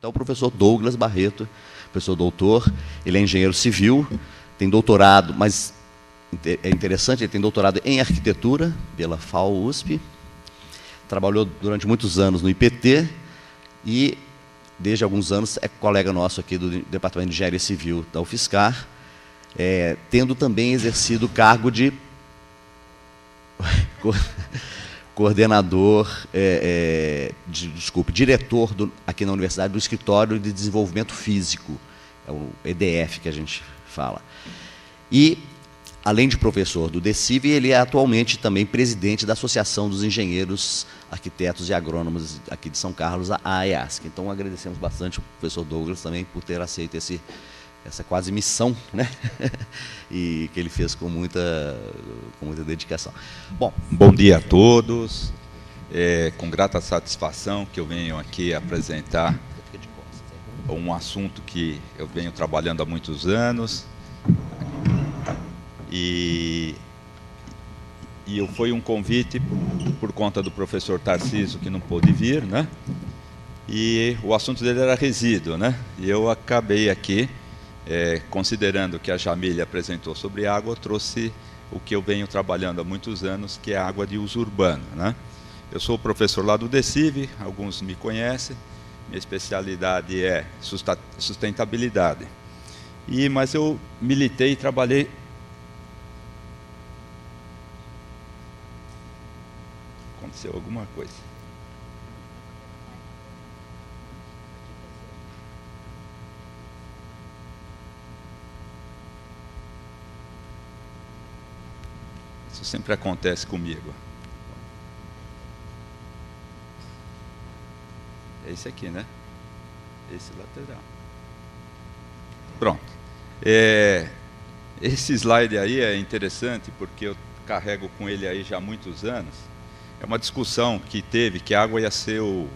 Então, o professor Douglas Barreto, professor doutor, ele é engenheiro civil, tem doutorado, mas é interessante, ele tem doutorado em arquitetura pela FAO-USP, trabalhou durante muitos anos no IPT e, desde alguns anos, é colega nosso aqui do Departamento de Engenharia Civil da UFSCar, tendo também exercido o cargo de coordenador, diretor aqui na Universidade do Escritório de Desenvolvimento Físico, é o EDF que a gente fala. E, além de professor do DECIV, ele é atualmente também presidente da Associação dos Engenheiros, Arquitetos e Agrônomos aqui de São Carlos, a AEASC. Então, agradecemos bastante ao professor Douglas também por ter aceito essa quase missão, né? E que ele fez com muita dedicação. Bom dia a todos. Com grata satisfação que eu venho aqui apresentar um assunto que eu venho trabalhando há muitos anos. E foi um convite por conta do professor Tarcísio, que não pôde vir, né? E o assunto dele era resíduo, né? E eu acabei aqui, considerando que a Jamile apresentou sobre água, eu trouxe o que eu venho trabalhando há muitos anos, que é a água de uso urbano, né? Eu sou professor lá do DECIV, alguns me conhecem, minha especialidade é sustentabilidade. Mas eu militei e trabalhei... Aconteceu alguma coisa. Isso sempre acontece comigo. É esse aqui, né? Esse lateral. Pronto. Esse slide aí é interessante porque eu carrego com ele aí já há muitos anos. É uma discussão que teve que a água ia ser o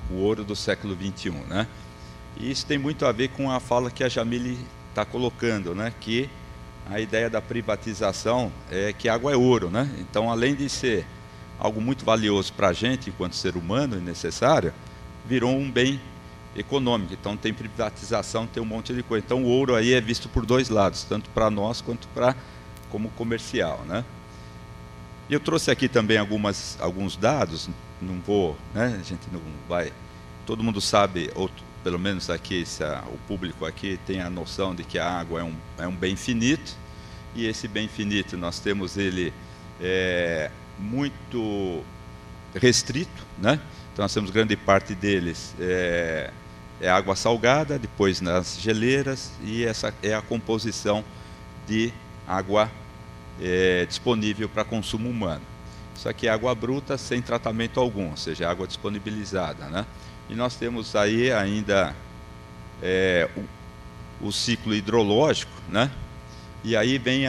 ouro do século XXI, né? E isso tem muito a ver com a fala que a Jamile está colocando, né? Que a ideia da privatização é que a água é ouro, né? Então, além de ser algo muito valioso para a gente, enquanto ser humano e necessário, virou um bem econômico. Então, tem privatização, tem um monte de coisa. Então, o ouro aí é visto por dois lados, tanto para nós quanto como comercial, né? E eu trouxe aqui também alguns dados, não vou, né? A gente não vai... Todo mundo sabe, ou pelo menos aqui, o público aqui tem a noção de que a água é um bem finito, e esse bem finito nós temos ele muito restrito, né? Então nós temos grande parte deles água salgada, depois nas geleiras, e essa é a composição de água disponível para consumo humano. Isso aqui é água bruta sem tratamento algum, ou seja, água disponibilizada, né? E nós temos aí ainda o ciclo hidrológico, né? E aí vem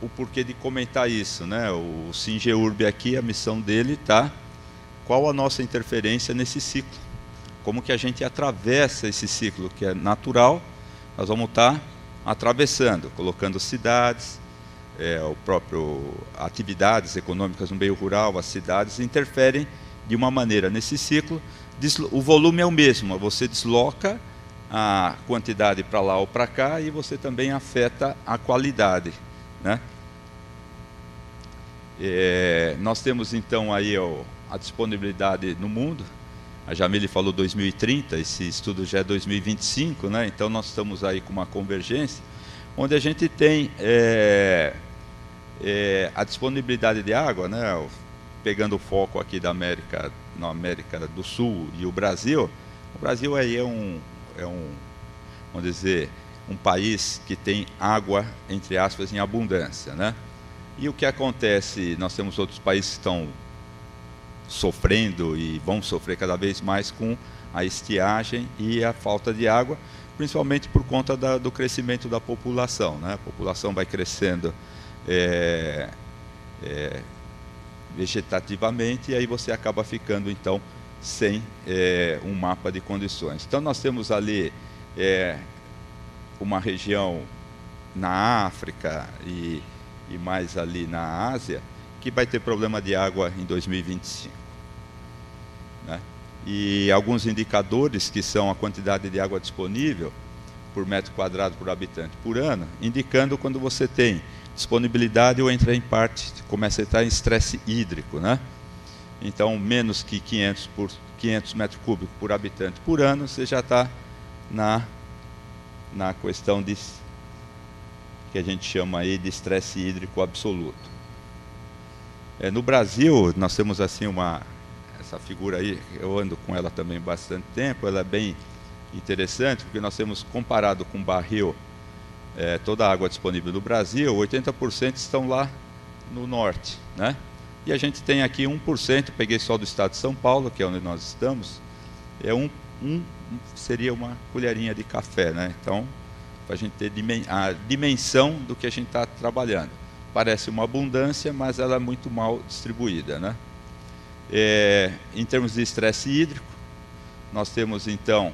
o porquê de comentar isso, né? O Singeurb aqui, a missão dele está qual a nossa interferência nesse ciclo, como que a gente atravessa esse ciclo que é natural. Nós vamos estar atravessando, colocando cidades, atividades econômicas no meio rural, as cidades interferem de uma maneira nesse ciclo. O volume é o mesmo, você desloca a quantidade para lá ou para cá e você também afeta a qualidade, né? Nós temos então aí a disponibilidade no mundo. A Jamile falou 2030, esse estudo já é 2025, né? Então nós estamos aí com uma convergência, onde a gente tem a disponibilidade de água, né? Pegando o foco aqui na América do Sul e o Brasil aí vamos dizer, um país que tem água, entre aspas, em abundância, né? E o que acontece, nós temos outros países que estão sofrendo e vão sofrer cada vez mais com a estiagem e a falta de água, principalmente por conta do crescimento da população, né? A população vai crescendo vegetativamente, e aí você acaba ficando então sem um mapa de condições. Então nós temos ali uma região na África e mais ali na Ásia que vai ter problema de água em 2025, né? e alguns indicadores que são a quantidade de água disponível por metro quadrado por habitante por ano, indicando quando você tem disponibilidade ou entra em parte, começa a entrar em estresse hídrico, né? Então, menos que 500 metros cúbicos por habitante por ano, você já está na questão de, que a gente chama aí de estresse hídrico absoluto. No Brasil, nós temos assim essa figura aí, eu ando com ela também bastante tempo, ela é bem interessante, porque nós temos, comparado com o barril, toda a água disponível no Brasil, 80% estão lá no norte, né? E a gente tem aqui 1%, peguei só do estado de São Paulo, que é onde nós estamos, seria uma colherinha de café, né? Então, para a gente ter a dimensão do que a gente está trabalhando. Parece uma abundância, mas ela é muito mal distribuída, né? Em termos de estresse hídrico, nós temos então,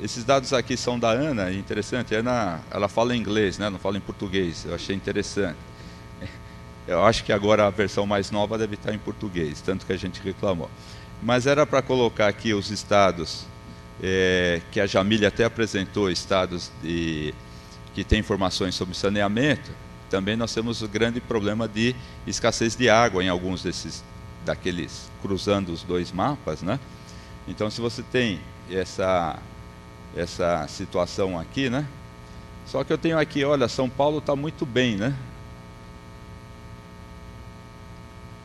esses dados aqui são da Ana, interessante, a Ana, ela fala em inglês, né? Não fala em português, eu achei interessante. Eu acho que agora a versão mais nova deve estar em português, tanto que a gente reclamou. Mas era para colocar aqui os estados, que a Jamília até apresentou, estados que têm informações sobre saneamento. Também nós temos o grande problema de escassez de água em alguns daqueles, cruzando os dois mapas, né? Então, se você tem essa situação aqui, né? Só que eu tenho aqui, olha, São Paulo está muito bem, né?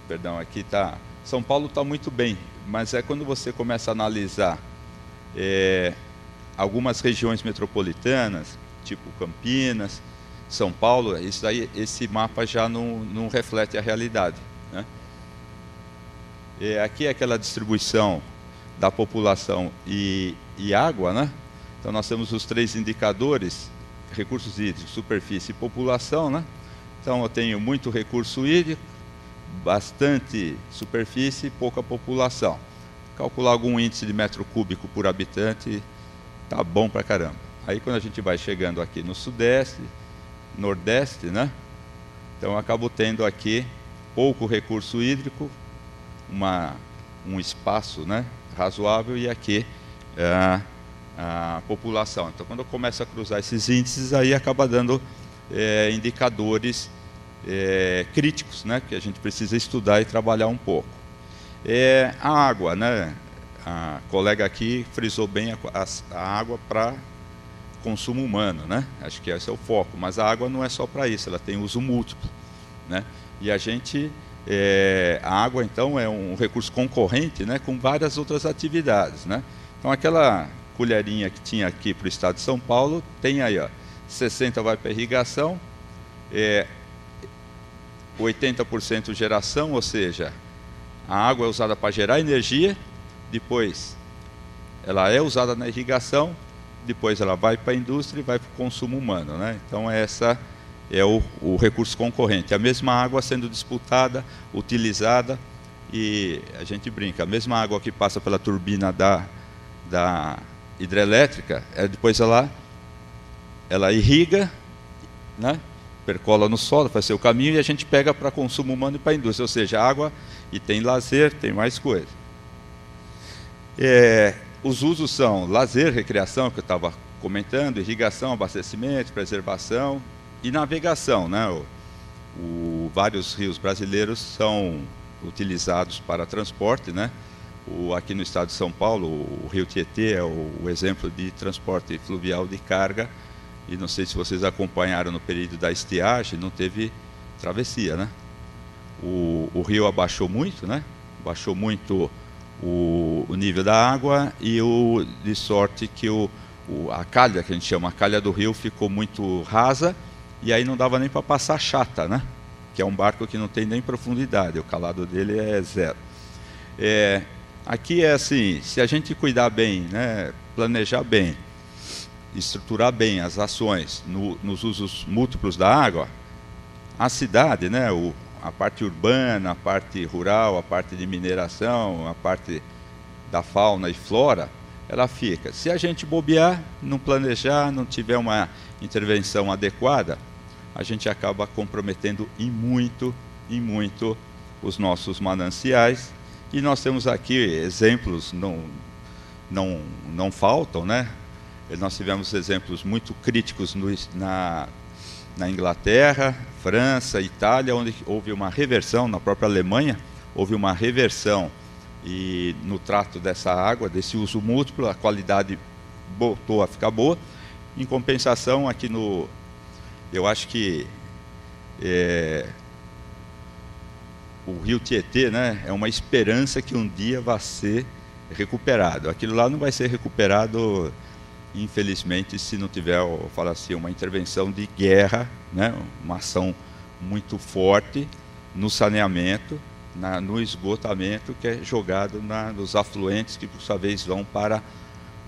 Perdão, aqui está. São Paulo está muito bem, mas quando você começa a analisar algumas regiões metropolitanas, tipo Campinas, São Paulo, esse mapa já não reflete a realidade, né? Aqui é aquela distribuição da população e água, né? Então nós temos os 3 indicadores: recursos hídricos, superfície e população, né? Então eu tenho muito recurso hídrico, bastante superfície e pouca população. Calcular algum índice de metro cúbico por habitante, tá bom pra caramba. Aí quando a gente vai chegando aqui no sudeste, nordeste, né? Então eu acabo tendo aqui pouco recurso hídrico, um espaço, né, razoável, e aqui a população. Então quando eu começo a cruzar esses índices, aí acaba dando indicadores críticos, né, que a gente precisa estudar e trabalhar um pouco. A água, né, a colega aqui frisou bem a água para consumo humano, né? Acho que esse é o foco, mas a água não é só para isso, ela tem uso múltiplo, né? E a água então é um recurso concorrente, né, com várias outras atividades, né? Então aquela colherinha que tinha aqui para o estado de São Paulo, tem aí, ó, 60 vai para irrigação, 80% geração, ou seja, a água é usada para gerar energia, depois ela é usada na irrigação, depois ela vai para a indústria e vai para o consumo humano, né? Então essa é o recurso concorrente. A mesma água sendo disputada, utilizada, e a gente brinca, a mesma água que passa pela turbina da hidrelétrica, depois ela irriga, né? Percola no solo, faz seu caminho, e a gente pega para consumo humano e para a indústria, ou seja, água, e tem lazer, tem mais coisa. Os usos são lazer, recreação, que eu estava comentando, irrigação, abastecimento, preservação e navegação, né? Vários rios brasileiros são utilizados para transporte, né? Aqui no estado de São Paulo, o rio Tietê é o exemplo de transporte fluvial de carga, e não sei se vocês acompanharam no período da estiagem, não teve travessia, né? O rio abaixou muito, né? Baixou muito o nível da água, e de sorte que a calha, que a gente chama, a calha do rio, ficou muito rasa, e aí não dava nem para passar chata, né? Que é um barco que não tem nem profundidade, o calado dele é 0. Aqui é assim, se a gente cuidar bem, né, planejar bem, estruturar bem as ações nos usos múltiplos da água, a cidade, né, a parte urbana, a parte rural, a parte de mineração, a parte da fauna e flora, ela fica. Se a gente bobear, não planejar, não tiver uma intervenção adequada, a gente acaba comprometendo em muito os nossos mananciais E nós temos aqui exemplos, não faltam, né? Nós tivemos exemplos muito críticos na Inglaterra, França, Itália, onde houve uma reversão, na própria Alemanha, houve uma reversão e no trato dessa água, desse uso múltiplo, a qualidade voltou a ficar boa. Em compensação, aqui eu acho que o rio Tietê, né, é uma esperança que um dia vai ser recuperado. Aquilo lá não vai ser recuperado, infelizmente, se não tiver, eu falo assim, uma intervenção de guerra, né, uma ação muito forte no saneamento, no esgotamento que é jogado nos afluentes que, por sua vez, vão para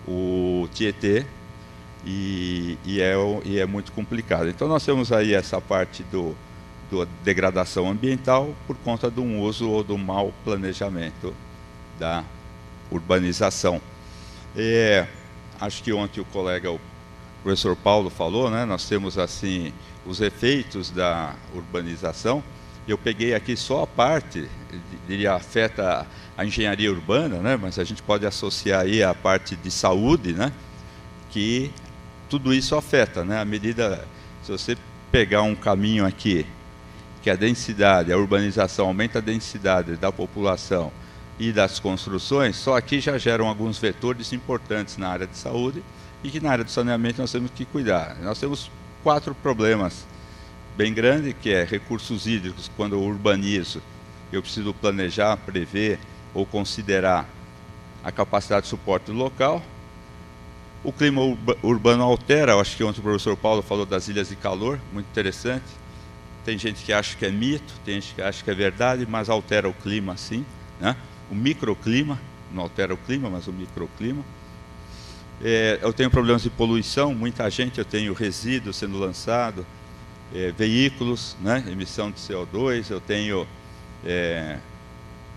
o Tietê, e é muito complicado. Então, nós temos aí essa parte da degradação ambiental por conta de um uso ou do mau planejamento da urbanização. Acho que ontem o colega, o professor Paulo, falou, né, nós temos assim os efeitos da urbanização. Eu peguei aqui só a parte, diria, afeta a engenharia urbana, né, mas a gente pode associar aí a parte de saúde, né, que tudo isso afeta, né, à medida, se você pegar um caminho aqui, que a densidade, a urbanização aumenta a densidade da população e das construções, só aqui já geram alguns vetores importantes na área de saúde e que na área do saneamento nós temos que cuidar. Nós temos 4 problemas bem grandes, que é recursos hídricos. Quando eu urbanizo, eu preciso planejar, prever ou considerar a capacidade de suporte do local. O clima urbano altera, eu acho que ontem o professor Paulo falou das ilhas de calor, muito interessante. Tem gente que acha que é mito, tem gente que acha que é verdade, mas altera o clima sim, né? O microclima, não altera o clima, mas o microclima. Eu tenho problemas de poluição, muita gente, eu tenho resíduos sendo lançado, veículos, né? Emissão de CO2, eu tenho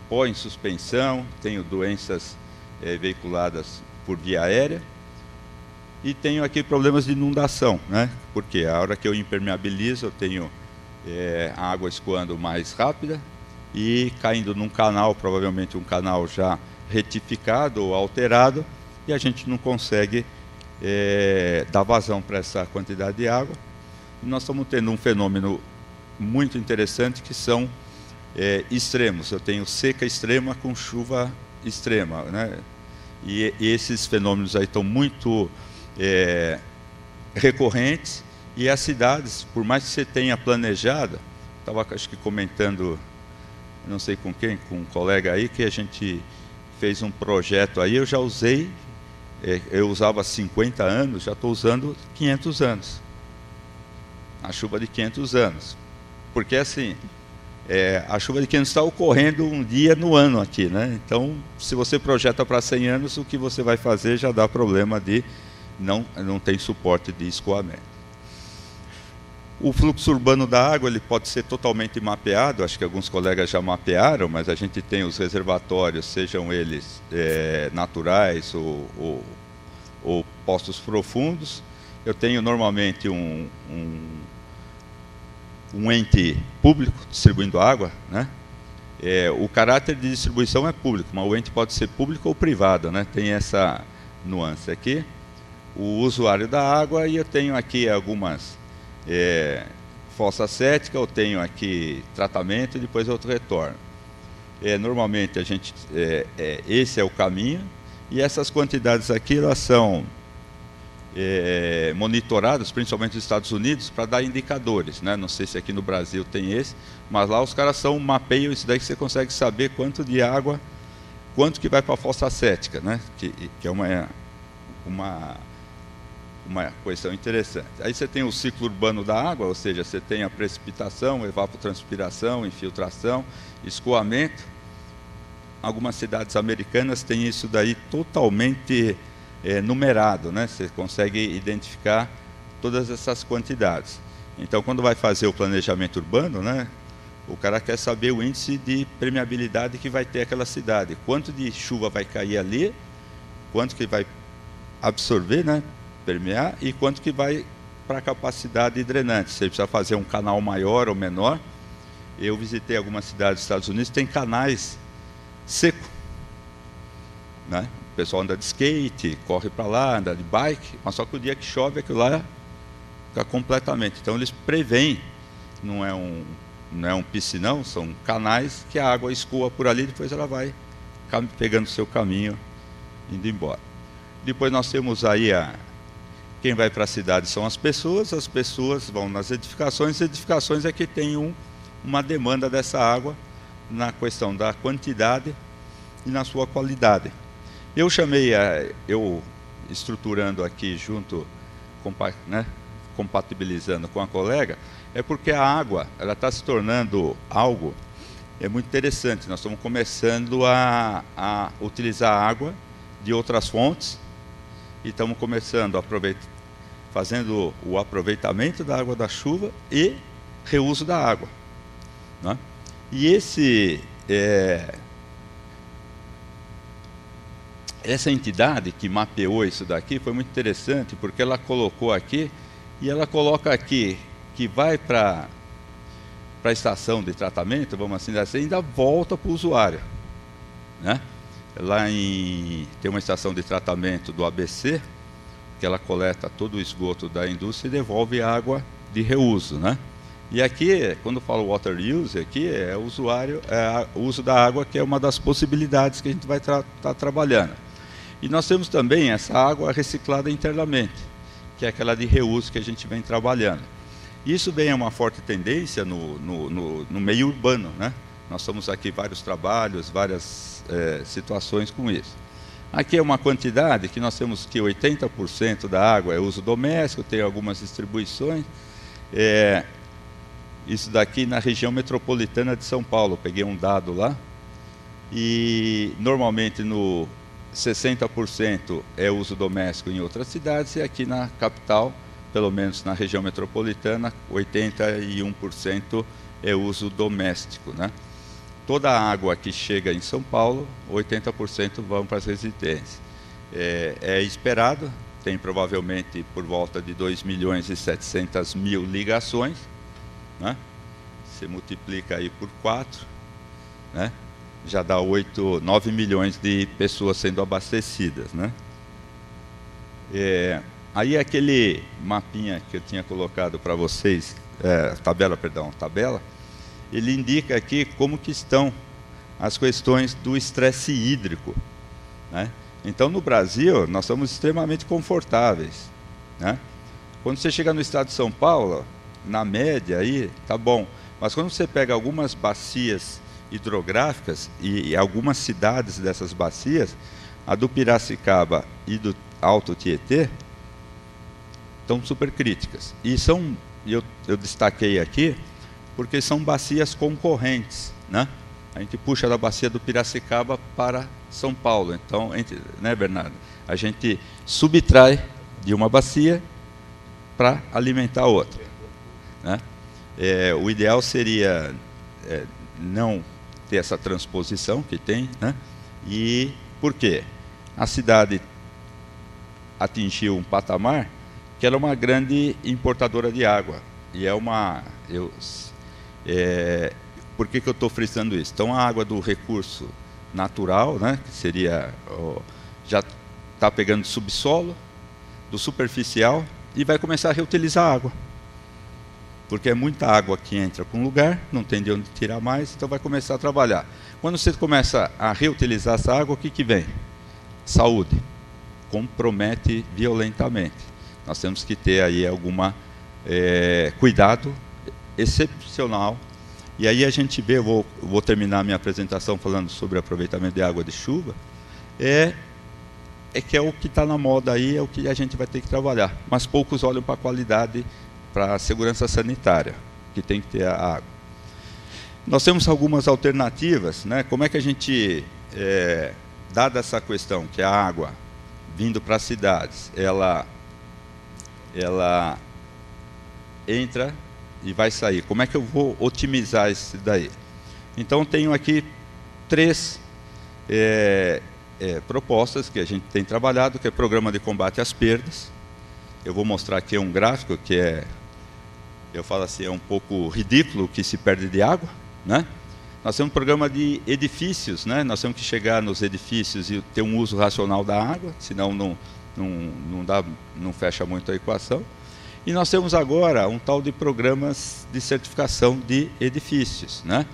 pó em suspensão, tenho doenças veiculadas por via aérea. E tenho aqui problemas de inundação, né? Porque a hora que eu impermeabilizo, eu tenho a água escoando mais rápida e caindo num canal, provavelmente um canal já retificado ou alterado, e a gente não consegue dar vazão para essa quantidade de água. E nós estamos tendo um fenômeno muito interessante, que são extremos. Eu tenho seca extrema com chuva extrema, né? E esses fenômenos aí estão muito recorrentes, e as cidades, por mais que você tenha planejado, estava acho que comentando, não sei com quem, com um colega aí, que a gente fez um projeto aí, eu já usei, eu usava 50 anos, já estou usando 500 anos. A chuva de 500 anos. Porque assim, a chuva de 500 está ocorrendo um dia no ano aqui, né? Então, se você projeta para 100 anos, o que você vai fazer já dá problema de não tem suporte de escoamento. O fluxo urbano da água ele pode ser totalmente mapeado, acho que alguns colegas já mapearam, mas a gente tem os reservatórios, sejam eles naturais ou poços profundos. Eu tenho normalmente um ente público distribuindo água, né? O caráter de distribuição é público, mas o ente pode ser público ou privado, né? Tem essa nuance aqui. O usuário da água, e eu tenho aqui algumas fossa cética, eu tenho aqui tratamento e depois outro retorno. Normalmente a gente esse é o caminho, e essas quantidades aqui elas são monitoradas, principalmente nos Estados Unidos, para dar indicadores, né? Não sei se aqui no Brasil tem esse, mas lá os caras mapeiam isso daí, que você consegue saber quanto de água, quanto que vai para a fossa cética, né? Que é uma questão interessante. Aí você tem o ciclo urbano da água, ou seja, você tem a precipitação, evapotranspiração, infiltração, escoamento. Algumas cidades americanas têm isso daí totalmente numerado, né? Você consegue identificar todas essas quantidades. Então, quando vai fazer o planejamento urbano, né, o cara quer saber o índice de permeabilidade que vai ter aquela cidade, quanto de chuva vai cair ali, quanto que vai absorver, né, permear, e quanto que vai para a capacidade drenante. Você precisa fazer um canal maior ou menor. Eu visitei algumas cidades dos Estados Unidos, tem canais seco, né? O pessoal anda de skate, corre para lá, anda de bike, mas só que o dia que chove aquilo lá fica completamente. Então eles preveem, não é um piscinão, são canais que a água escoa por ali, depois ela vai pegando o seu caminho, indo embora. Depois nós temos aí quem vai para a cidade são as pessoas vão nas edificações, as edificações é que tem uma demanda dessa água na questão da quantidade e na sua qualidade. Eu estruturando aqui junto, né, compatibilizando com a colega, é porque a água ela está se tornando algo muito interessante. Nós estamos começando a utilizar a água de outras fontes e estamos começando fazendo o aproveitamento da água da chuva e reuso da água, né? E essa entidade que mapeou isso daqui foi muito interessante, porque ela colocou aqui, e ela coloca aqui que vai para a estação de tratamento, vamos assim dizer, ainda volta para o usuário, né? Tem uma estação de tratamento do ABC, que ela coleta todo o esgoto da indústria e devolve água de reuso, né? E aqui, quando eu falo water use, aqui é o uso da água, que é uma das possibilidades que a gente vai estar trabalhando. E nós temos também essa água reciclada internamente, que é aquela de reuso que a gente vem trabalhando. Isso vem uma forte tendência no meio urbano, né? Nós temos aqui vários trabalhos, várias situações com isso. Aqui é uma quantidade que nós temos que 80% da água é uso doméstico, tem algumas distribuições. Isso daqui na região metropolitana de São Paulo, eu peguei um dado lá, e normalmente 60% é uso doméstico em outras cidades, e aqui na capital, pelo menos na região metropolitana, 81% é uso doméstico, né? Toda a água que chega em São Paulo, 80% vão para as residências. É esperado, tem provavelmente por volta de 2.700.000 ligações, né? Você multiplica aí por 4, né? Já dá 9 milhões de pessoas sendo abastecidas, né? Aí aquele mapinha que eu tinha colocado para vocês, tabela, ele indica aqui como que estão as questões do estresse hídrico, né? Então, no Brasil, nós somos extremamente confortáveis, né? Quando você chega no estado de São Paulo, na média, aí tá bom. Mas quando você pega algumas bacias hidrográficas e algumas cidades dessas bacias, a do Piracicaba e do Alto Tietê, estão super críticas. E eu destaquei aqui, porque são bacias concorrentes, né? A gente puxa da bacia do Piracicaba para São Paulo. Então, né, Bernardo? A gente subtrai de uma bacia para alimentar a outra, né? O ideal seria não ter essa transposição que tem, né? E por quê? A cidade atingiu um patamar que ela é uma grande importadora de água. E por que eu estou frisando isso? Então, a água do recurso natural, né, que seria, já está pegando do subsolo, do superficial, e vai começar a reutilizar a água. Porque é muita água que entra para um lugar, não tem de onde tirar mais, então vai começar a trabalhar. Quando você começa a reutilizar essa água, o que vem? Saúde. Compromete violentamente. Nós temos que ter aí alguma cuidado excepcional. E aí a gente vê, eu vou terminar minha apresentação falando sobre aproveitamento de água de chuva, que é o que está na moda aí, é o que a gente vai ter que trabalhar. Mas poucos olham para a qualidade, para a segurança sanitária, que tem que ter a água. Nós temos algumas alternativas, né? Como é que a gente, dada essa questão, que a água vindo para as cidades, ela entra e vai sair. Como é que eu vou otimizar isso daí? Então, tenho aqui 3 propostas que a gente tem trabalhado, que é programa de combate às perdas. Eu vou mostrar aqui um gráfico que eu falo assim, é um pouco ridículo o que se perde de água, né? Nós temos um programa de edifícios, né? Nós temos que chegar nos edifícios e ter um uso racional da água, senão não fecha muito a equação. E nós temos agora um tal de programas de certificação de edifícios, né?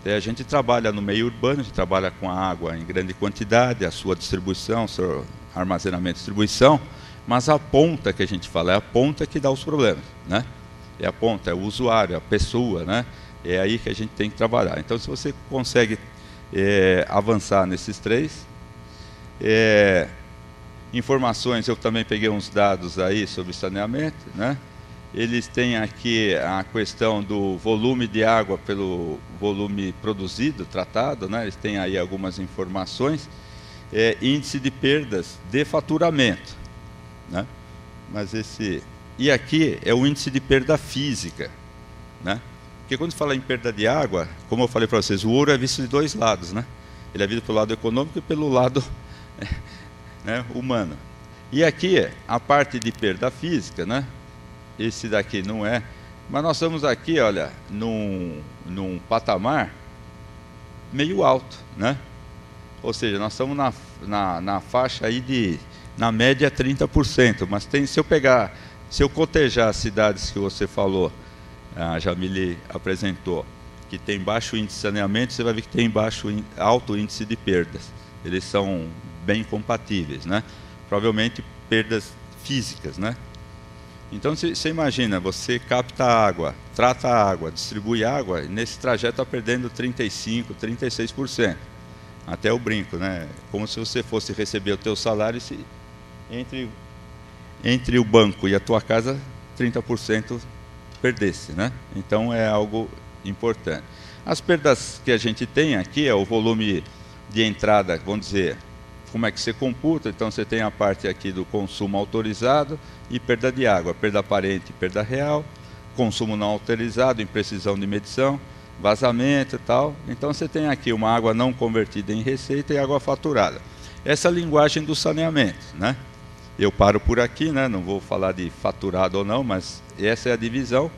A gente trabalha no meio urbano, a gente trabalha com a água em grande quantidade, a sua distribuição, seu armazenamento e distribuição, mas a ponta que a gente fala é a ponta que dá os problemas, né? É a ponta, é o usuário, a pessoa, né? É aí que a gente tem que trabalhar. Então, se você consegue avançar nesses três, informações, eu também peguei uns dados aí sobre saneamento, né? Eles têm aqui a questão do volume de água pelo volume produzido, tratado, né? Eles têm aí algumas informações, índice de perdas de faturamento, né? Mas e aqui é o índice de perda física, né? Porque quando fala em perda de água, como eu falei para vocês, o ouro é visto de dois lados, né? Ele é visto pelo lado econômico e pelo lado né, humano. E aqui a parte de perda física, né? Esse daqui não é, mas nós estamos aqui, olha, num patamar meio alto, né? Ou seja, nós estamos na faixa aí na média 30%, mas se eu cotejar as cidades que você falou, a Jamile apresentou, que tem baixo índice de saneamento, você vai ver que tem alto índice de perdas. Eles são bem compatíveis, né? Provavelmente perdas físicas, né? Então você imagina, você capta água, trata a água, distribui água, e nesse trajeto está perdendo 35%, 36%. Até o brinco, né? Como se você fosse receber o teu salário e entre o banco e a tua casa, 30% perdesse, né? Então é algo importante. As perdas que a gente tem aqui é o volume de entrada, vamos dizer, como é que você computa. Então você tem a parte aqui do consumo autorizado e perda de água, perda aparente e perda real, consumo não autorizado, imprecisão de medição, vazamento e tal. Então você tem aqui uma água não convertida em receita e água faturada. Essa é a linguagem do saneamento, né? Eu paro por aqui, né? Não vou falar de faturado ou não, mas essa é a divisão.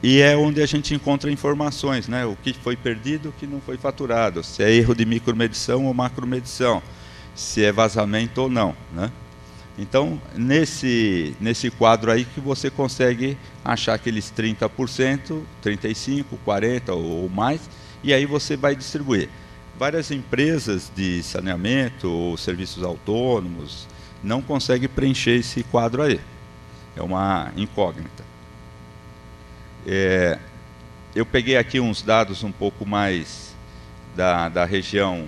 E é onde a gente encontra informações, né? O que foi perdido, o que não foi faturado, se é erro de micromedição ou macromedição, se é vazamento ou não, né? Então, nesse quadro aí que você consegue achar aqueles 30%, 35%, 40% ou mais, e aí você vai distribuir. Várias empresas de saneamento ou serviços autônomos não conseguem preencher esse quadro aí. É uma incógnita. Eu peguei aqui uns dados um pouco mais da região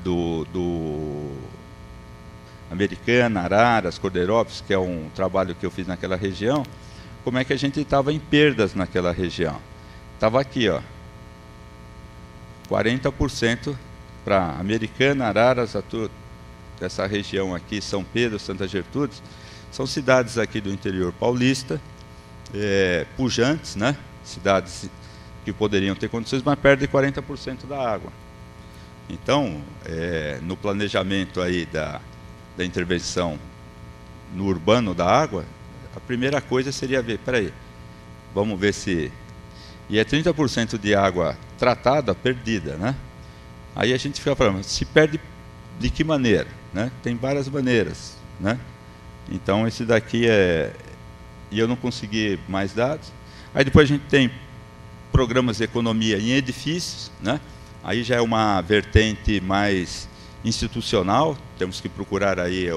do Americana, Araras, Cordeirópolis, que é um trabalho que eu fiz naquela região. Como é que a gente estava em perdas naquela região? Estava aqui, ó, 40% para Americana, Araras, essa região aqui, São Pedro, Santa Gertrudes, são cidades aqui do interior paulista, pujantes, né? Cidades que poderiam ter condições, mas perdem 40% da água. Então, no planejamento aí da intervenção no urbano da água, a primeira coisa seria ver, peraí, vamos ver se... E é 30% de água tratada, perdida, né? Aí a gente fica falando, se perde de que maneira, né? Tem várias maneiras, né? Então esse daqui e eu não consegui mais dados. Aí depois a gente tem programas de economia em edifícios, né? Aí já é uma vertente mais institucional, temos que procurar aí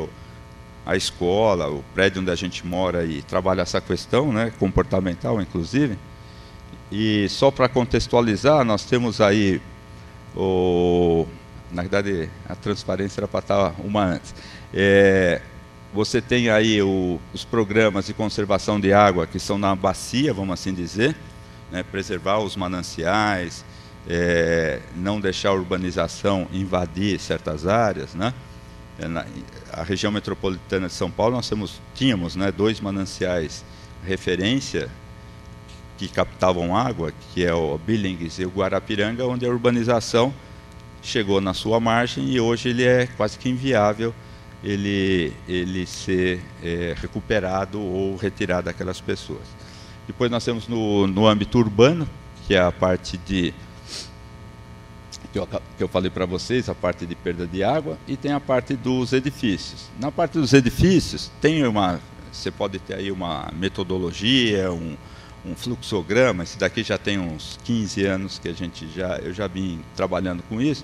a escola, o prédio onde a gente mora e trabalhar essa questão, né? Comportamental, inclusive. E só para contextualizar, nós temos aí na verdade a transparência era para estar uma antes. Você tem aí os programas de conservação de água que são na bacia, vamos assim dizer, né? Preservar os mananciais, não deixar a urbanização invadir certas áreas, né? A região metropolitana de São Paulo nós tínhamos, né, 2 mananciais referência que captavam água, que é o Billings e o Guarapiranga, onde a urbanização chegou na sua margem e hoje ele é quase que inviável ele ser recuperado ou retirado daquelas pessoas. Depois nós temos no âmbito urbano, que é a parte de que eu falei para vocês, a parte de perda de água, e tem a parte dos edifícios. Na parte dos edifícios, você pode ter aí uma metodologia, um fluxograma. Esse daqui já tem uns 15 anos que eu já vim trabalhando com isso.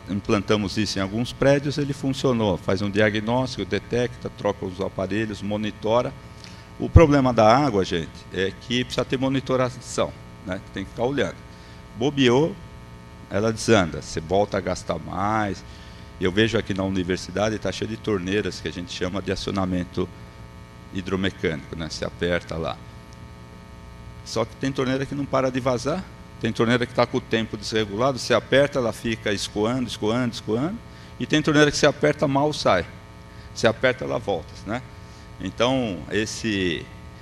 Implantamos isso em alguns prédios, ele funcionou, faz um diagnóstico, detecta, troca os aparelhos, monitora. O problema da água, gente, é que precisa ter monitoração, né? Tem que ficar olhando. Bobeou, ela desanda, você volta a gastar mais. Eu vejo aqui na universidade, está cheio de torneiras que a gente chama de acionamento hidromecânico, né? Você aperta lá. Só que tem torneira que não para de vazar, tem torneira que está com o tempo desregulado, você aperta, ela fica escoando, escoando, escoando, e tem torneira que você aperta, mal sai. Você aperta, ela volta, né? Então,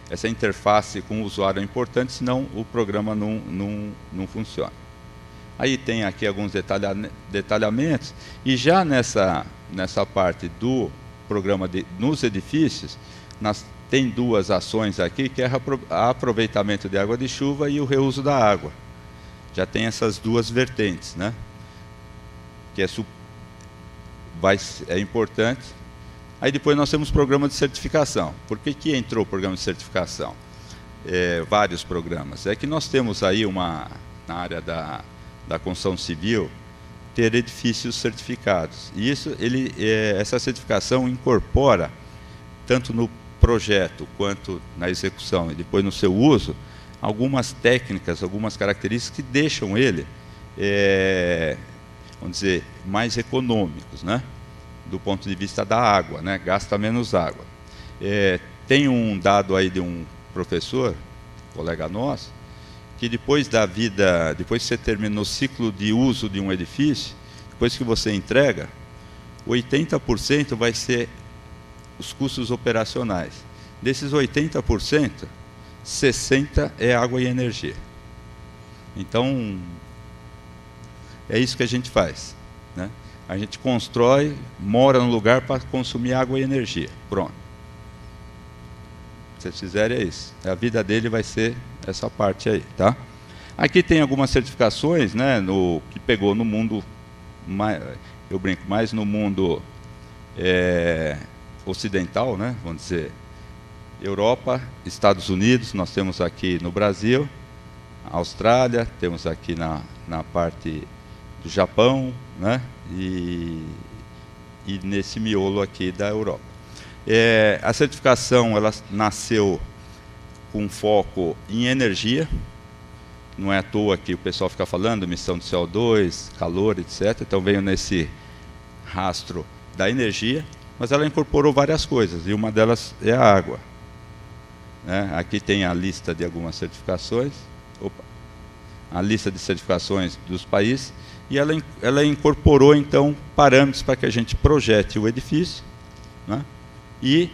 essa interface com o usuário é importante, senão o programa não funciona. Aí tem aqui alguns detalhamentos, e já nessa parte do programa nos edifícios, tem duas ações aqui, que é o aproveitamento de água de chuva e o reuso da água. Já tem essas duas vertentes, né? Que é importante. Aí depois nós temos programa de certificação. Por que entrou o programa de certificação? Vários programas. É que nós temos aí na área da construção civil, ter edifícios certificados. E essa certificação incorpora, tanto no projeto quanto na execução e depois no seu uso, algumas técnicas, algumas características que deixam ele, vamos dizer, mais econômicos, né? Do ponto de vista da água, né? Gasta menos água. Tem um dado aí de um professor, colega nosso, que depois que você termina o ciclo de uso de um edifício, depois que você entrega, 80% vai ser os custos operacionais. Desses 80%, 60% é água e energia. Então, é isso que a gente faz, né? A gente constrói, mora num lugar para consumir água e energia. Pronto. Se vocês fizerem, é isso. A vida dele vai ser essa parte aí, tá? Aqui tem algumas certificações, né, que pegou no mundo, eu brinco, mais no mundo ocidental, né, vamos dizer, Europa, Estados Unidos, nós temos aqui no Brasil, Austrália, temos aqui na parte do Japão, né, e nesse miolo aqui da Europa. A certificação, ela nasceu com foco em energia, não é à toa que o pessoal fica falando emissão de CO2, calor, etc. Então veio nesse rastro da energia, mas ela incorporou várias coisas, e uma delas é a água, né? Aqui tem a lista de algumas certificações, a lista de certificações dos países, e ela incorporou, então, parâmetros para que a gente projete o edifício, né? E,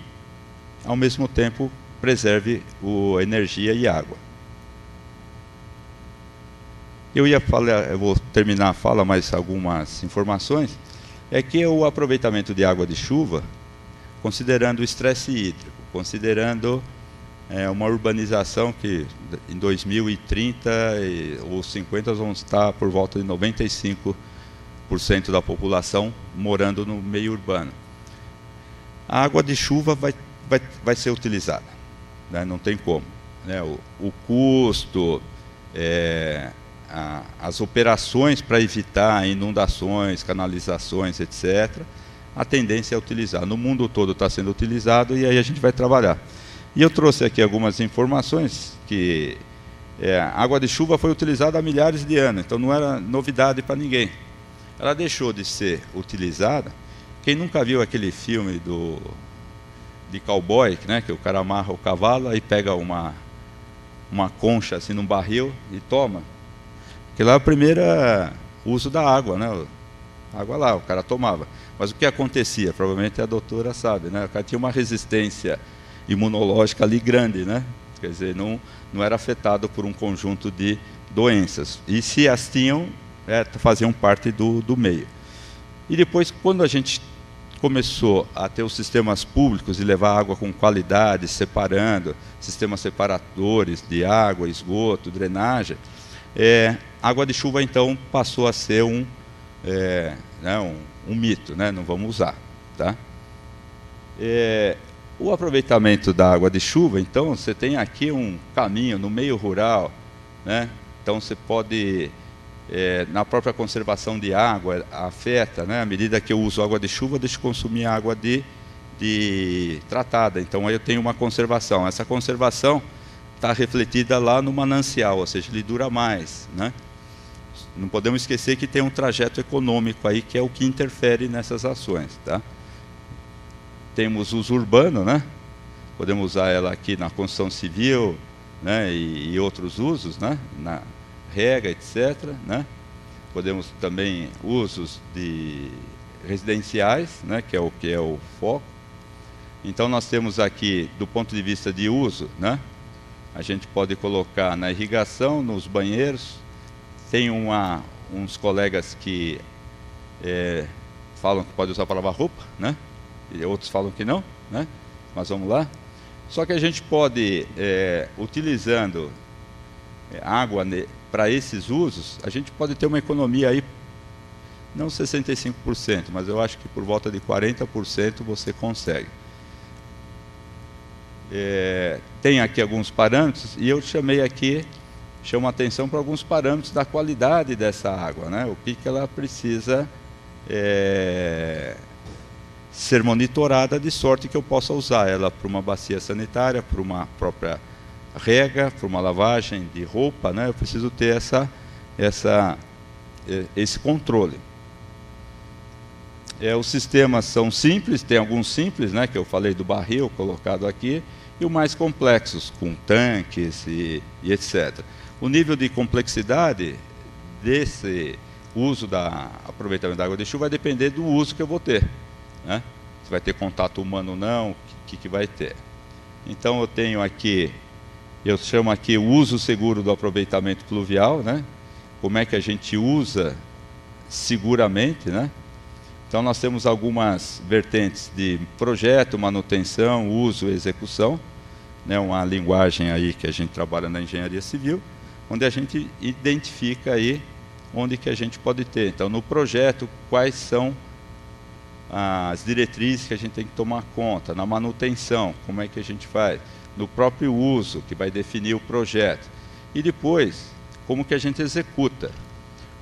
ao mesmo tempo, preserve a energia e água. Eu vou terminar a fala, mais algumas informações, é que o aproveitamento de água de chuva, considerando o estresse hídrico, considerando uma urbanização que em 2030 ou 50 vamos estar por volta de 95% da população morando no meio urbano. A água de chuva vai ser utilizada, né? Não tem como, né? O custo, as operações para evitar inundações, canalizações, etc., a tendência é utilizar. No mundo todo está sendo utilizado, e aí a gente vai trabalhar. E eu trouxe aqui algumas informações que a água de chuva foi utilizada há milhares de anos, então não era novidade para ninguém. Ela deixou de ser utilizada. Quem nunca viu aquele filme de cowboy, né, que o cara amarra o cavalo, aí pega uma concha assim num barril e toma? Que lá é o primeiro uso da água, né? Água lá, o cara tomava. Mas o que acontecia? Provavelmente a doutora sabe, né? O cara tinha uma resistência imunológica ali grande, né? Quer dizer, não era afetado por um conjunto de doenças. E se as tinham, faziam parte do meio. E depois, quando a gente começou a ter os sistemas públicos e levar água com qualidade, separando, sistemas separadores de água, esgoto, drenagem, Água de chuva, então, passou a ser um mito, né? Não vamos usar. Tá? O aproveitamento da água de chuva, então, você tem aqui um caminho no meio rural, né? Então, você pode, na própria conservação de água, afeta, né? À medida que eu uso água de chuva, deixo de consumir água de tratada. Então, aí eu tenho uma conservação. Essa conservação está refletida lá no manancial, ou seja, ele dura mais, né? Não podemos esquecer que tem um trajeto econômico aí, que é o que interfere nessas ações, tá? Temos uso urbano, né? Podemos usar ela aqui na construção civil, né? E outros usos, né? Na rega, etc., né? Podemos também usos residenciais, né? Que é o foco. Então nós temos aqui, do ponto de vista de uso, né? A gente pode colocar na irrigação, nos banheiros. Tem uns colegas que falam que pode usar para lavar roupa, né? E outros falam que não, né? Mas vamos lá. Só que a gente pode, utilizando água para esses usos, a gente pode ter uma economia aí, não 65%, mas eu acho que por volta de 40% você consegue. Tem aqui alguns parâmetros, e eu chamo a atenção para alguns parâmetros da qualidade dessa água, né? O que ela precisa ser monitorada, de sorte que eu possa usar ela para uma bacia sanitária, para uma própria rega, para uma lavagem de roupa, né? Eu preciso ter esse controle. Os sistemas são simples, tem alguns simples, né, que eu falei do barril colocado aqui, e os mais complexos, com tanques e etc. O nível de complexidade desse uso aproveitamento da água de chuva vai depender do uso que eu vou ter, né? Se vai ter contato humano ou não, o que vai ter. Então eu tenho aqui, eu chamo aqui o uso seguro do aproveitamento pluvial, né? Como é que a gente usa seguramente, né? Então nós temos algumas vertentes de projeto, manutenção, uso e execução, né? Uma linguagem aí que a gente trabalha na engenharia civil, onde a gente identifica aí onde que a gente pode ter. Então no projeto, quais são as diretrizes que a gente tem que tomar conta, na manutenção, como é que a gente faz, no próprio uso, que vai definir o projeto, e depois, como que a gente executa.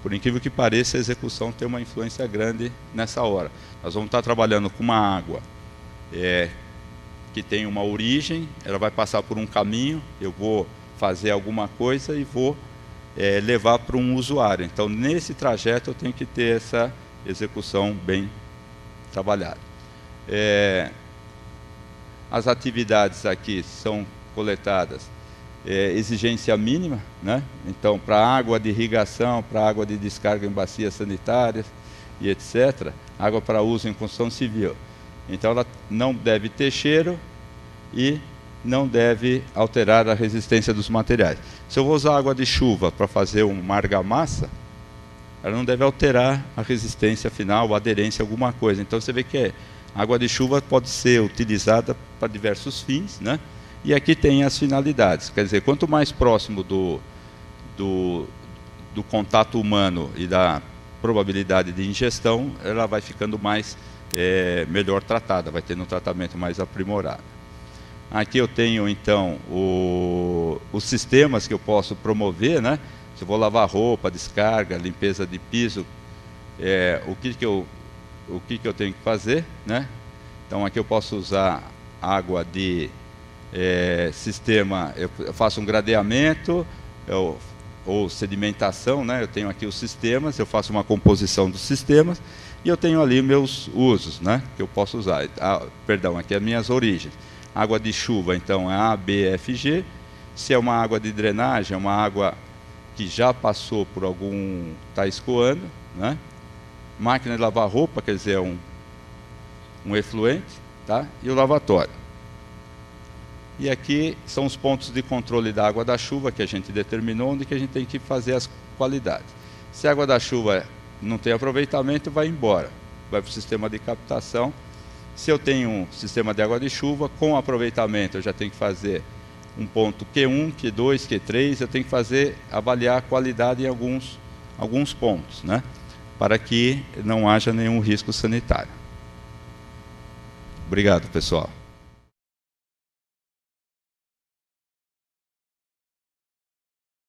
Por incrível que pareça, a execução tem uma influência grande nessa hora. Nós vamos estar trabalhando com uma água que tem uma origem, ela vai passar por um caminho, eu vou fazer alguma coisa e vou levar para um usuário. Então, nesse trajeto, eu tenho que ter essa execução bem trabalhada. As atividades aqui são coletadas, exigência mínima, né? Então, para água de irrigação, para água de descarga em bacias sanitárias e etc., água para uso em construção civil. Então, ela não deve ter cheiro e não deve alterar a resistência dos materiais. Se eu vou usar água de chuva para fazer uma argamassa, ela não deve alterar a resistência final, a aderência a alguma coisa. Então você vê que a água de chuva pode ser utilizada para diversos fins, né? E aqui tem as finalidades. Quer dizer, quanto mais próximo do contato humano e da probabilidade de ingestão, ela vai ficando melhor tratada, vai tendo um tratamento mais aprimorado. Aqui eu tenho, então, os sistemas que eu posso promover, né? Se eu vou lavar roupa, descarga, limpeza de piso, o que eu tenho que fazer, né? Então, aqui eu posso usar água de sistema, eu faço um gradeamento ou sedimentação, né? Eu tenho aqui os sistemas, eu faço uma composição dos sistemas e eu tenho ali meus usos, né? Que eu posso usar. Perdão, aqui as minhas origens. Água de chuva, então, é A, B, F, G. Se é uma água de drenagem, é uma água que já passou por está escoando, né? Máquina de lavar roupa, quer dizer, um efluente, tá? E o lavatório. E aqui são os pontos de controle da água da chuva que a gente determinou, onde que a gente tem que fazer as qualidades. Se a água da chuva não tem aproveitamento, vai embora, vai para o sistema de captação. Se eu tenho um sistema de água de chuva, com aproveitamento eu já tenho que fazer um ponto Q1, Q2, Q3, eu tenho que avaliar a qualidade em alguns pontos, né? Para que não haja nenhum risco sanitário. Obrigado, pessoal.